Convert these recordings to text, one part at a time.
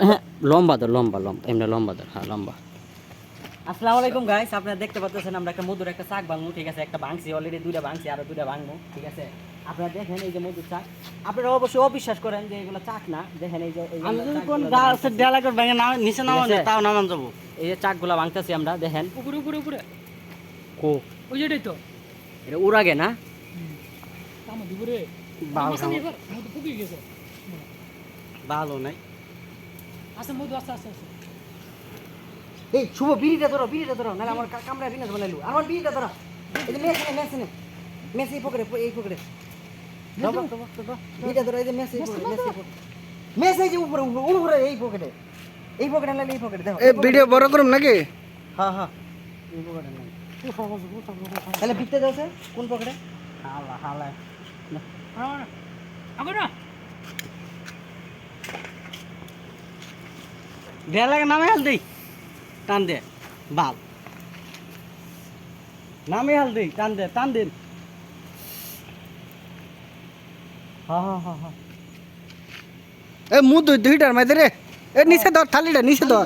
হ্যাঁ লম্বা ধর লম্বা লম্বা এমনি লম্বা ধর হ্যাঁ লম্বা। আসসালামু আলাইকুম গাইস, আপনারা দেখতে পাচ্ছেন আমরা একটা মধুর একটা চাক ভাঙবো, ঠিক আছে? একটা ভাঙছি অলরেডি, দুইটা ভাঙছি, আরো দুইটা ভাঙবো, ঠিক আছে? আপনারা দেখেন এই যে মধুর চাক, আপনারা অবশ্যই অবিশ্বাস করেন যে এগুলো চাক না। দেখেন এই যে আমি যদি কোন গাছের ডালা করে ভেঙে নামে নিচে নামান তাও নামান যাবো। এই যে চাকগুলা ভাঙতেছি আমরা, দেখেন উপরে উপরে উপরে কো ওই যেটাই তো এটা উড়াগে না আমার দুপুরে ভালো মাছ নিয়ে মধু পুকুরে গেছে। ভালো নাই। আচ্ছা মধু আস্তে আস্তে আস্তে এই শুভ বিড়িটা ধরো, বিড়িটা ধরো, নাহলে আমার কামড়ায় বিনাশ বানাইলো। আমার বিড়িটা ধরো, এই যে মেসে এই পকেটে বিড়িটা ধরো, এই যে মেসে মেসে এই যে উপরে উপরে এই পকেটে নাহলে এই পকেটে দেখো। এই ভিডিও বড় করুম নাকি? হ্যাঁ হ্যাঁ এই পকেটে নাই তাহলে বিটতে দাও স্যার কোন পকেটে? হালা হালা আবার না ডালা নামে হাল দেই টান দে বাল নামে হাল দেই টান দে হ্যাঁ হ্যাঁ হ্যাঁ হ্যাঁ এ মু দুইটার মাঝে রে এ নিচে ধর থালিটা নিচে ধর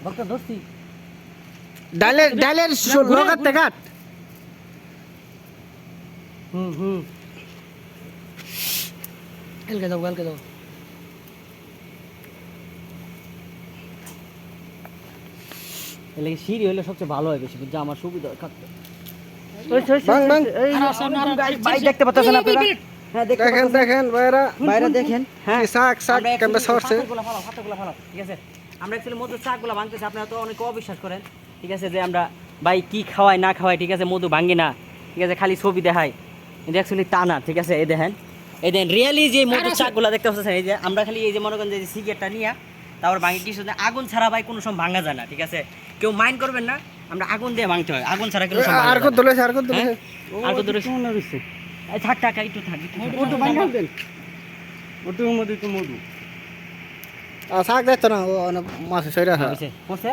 ভক্ত দোস্তি ডালের লগাতে কাট হুম এলকে দাও এর লাগে সিঁড়ি হলে সবচেয়ে ভালো হয়, বেশি বুঝছো আমার সুবিধা হয় কাটতে। ভাই দেখতে পাচ্ছেন আপনারা? হ্যাঁ দেখেন বাইরে দেখেন। হ্যাঁ শাক কেমনে সরছে পাতাগুলো ফালাও, ঠিক আছে? আমরা অ্যাকচুয়ালি মধুর চাকগুলো ভাঙতেছি, আপনারা তো অনেকে অবিশ্বাস করেন, ঠিক আছে? যে আমরা ভাই কি খাওয়াই না খাওয়াই, ঠিক আছে? মধু ভাঙি না, ঠিক আছে? খালি ছবি দেখাই, কিন্তু অ্যাকচুয়ালি তা না, ঠিক আছে? এই দেখেন রিয়েলি যে মধুর চাকগুলো দেখতে পাচ্ছেন, এই যে আমরা খালি এই যে মনে করেন যে সিগারেটটা নিয়ে তারপর ভাঙি কিছু আগুন ছাড়া ভাই কোনো সময় ভাঙা যায় না, ঠিক আছে? কেউ মাইন্ড করবেন না, আমরা আগুন দিয়ে ভাঙতে হয়, আগুন ছাড়া কোনো সময় আর কত দলেছে আর কত দূরে থাক একটু থাক ওটু বাঙ্গাল দেন ওটু মধু তো মধু শাক দেখতো না ও মাছ সইরা পড়ছে